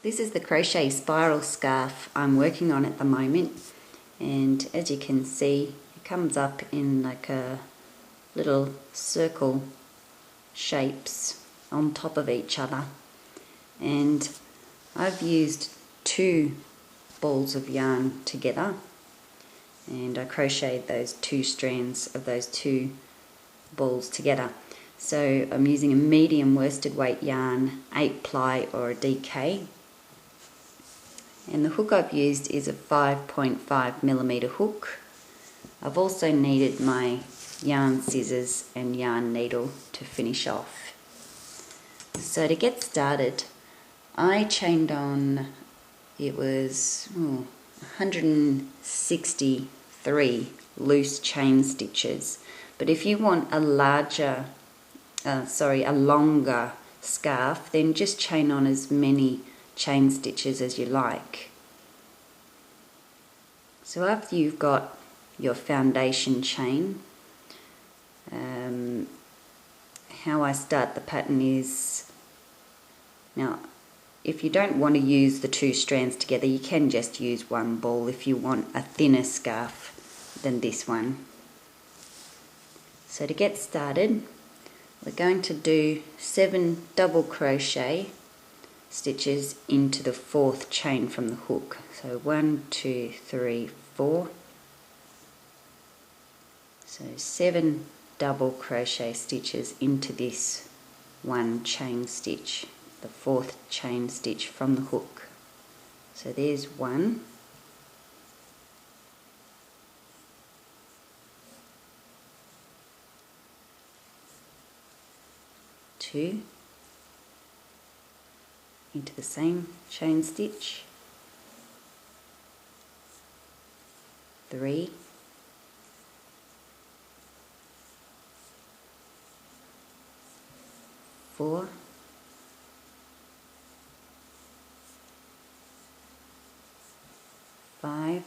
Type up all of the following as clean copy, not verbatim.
This is the crochet spiral scarf I'm working on at the moment, and as you can see it comes up in like a little circle shapes on top of each other, and I've used 2 balls of yarn together and I crocheted those 2 strands of those 2 balls together. So I'm using a medium worsted weight yarn, 8 ply or a DK. And the hook I've used is a 5.5mm hook. I've also needed my yarn scissors and yarn needle to finish off. So to get started, I chained on, it was 163 loose chain stitches. But if you want a longer scarf, then just chain on as many chain stitches as you like. So after you've got your foundation chain, how I start the pattern is, now if you don't want to use the 2 strands together, you can just use 1 ball if you want a thinner scarf than this one. So to get started, we're going to do 7 double crochet stitches into the 4th chain from the hook. So 1, 2, 3, 4. So 7 double crochet stitches into this 1 chain stitch, the 4th chain stitch from the hook. So there's 1. Two into the same chain stitch, 3, 4, 5,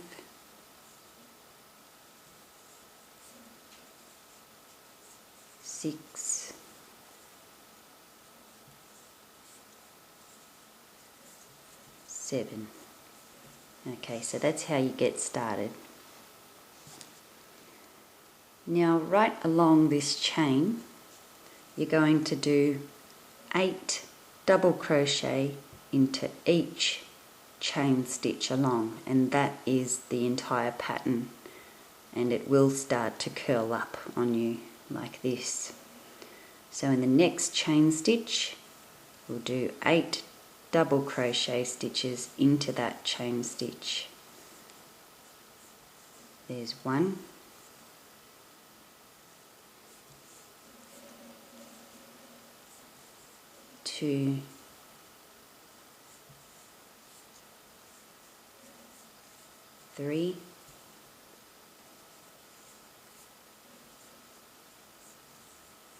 6, 7. Okay, so that's how you get started. Now right along this chain you're going to do 8 double crochet into each chain stitch along, and that is the entire pattern, and it will start to curl up on you like this. So in the next chain stitch we'll do 8 double crochet stitches into that chain stitch. There's 1, 2, 3,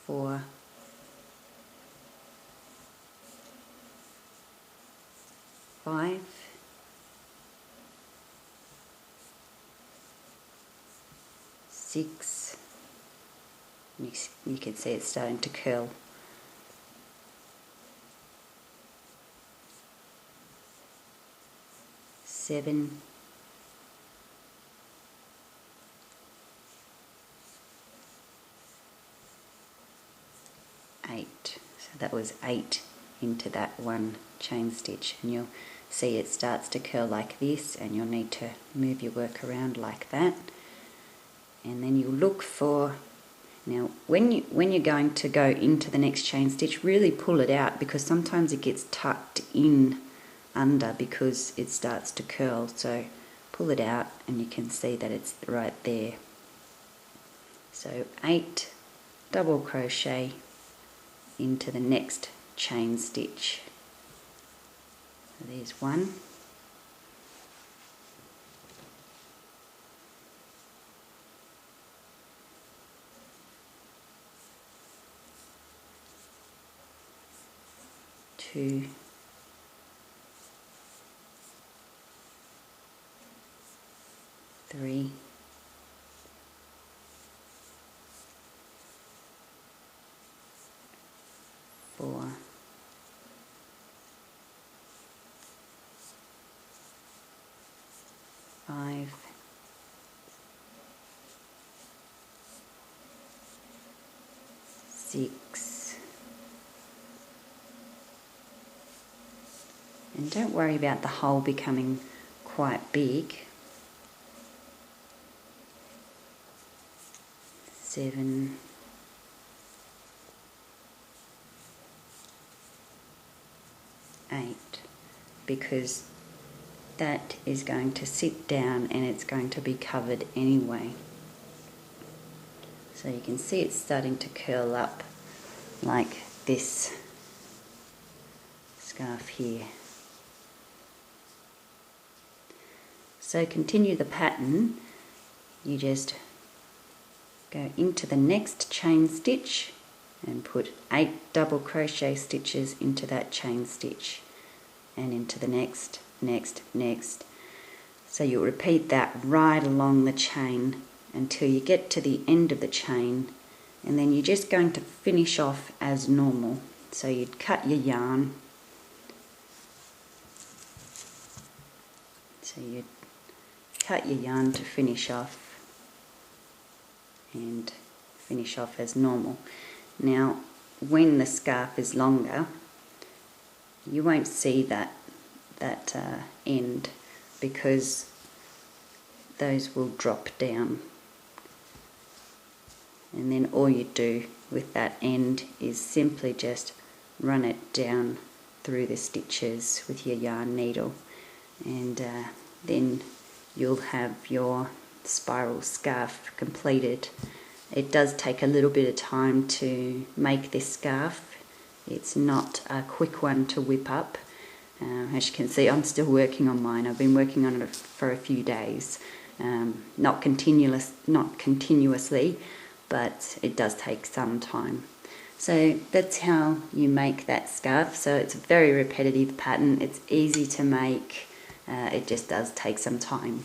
4, 5, 6. You can see it's starting to curl. 7, 8. So that was 8 into that 1 chain stitch, and you'll see it starts to curl like this, and you'll need to move your work around like that. And then you look for, now when you're going to go into the next chain stitch, really pull it out, because sometimes it gets tucked in under because it starts to curl. So pull it out and you can see that it's right there. So 8 double crochet into the next chain stitch. So there's 1, 2, 3, 4, 5, 6, and don't worry about the hole becoming quite big. 7, 8, because that is going to sit down and it's going to be covered anyway. So you can see it's starting to curl up like this scarf here. So continue the pattern. You just go into the next chain stitch and put 8 double crochet stitches into that chain stitch and into the next. So you'll repeat that right along the chain until you get to the end of the chain, and then you're just going to finish off as normal. So you'd cut your yarn. So you'd cut your yarn to finish off and finish off as normal. Now when the scarf is longer, you won't see that end, because those will drop down, and then all you do with that end is simply just run it down through the stitches with your yarn needle, and then you'll have your spiral scarf completed. It does take a little bit of time to make this scarf. It's not a quick one to whip up. As you can see, I'm still working on mine. I've been working on it for a few days, not continuously, but it does take some time. So that's how you make that scarf. So it's a very repetitive pattern. It's easy to make. It just does take some time.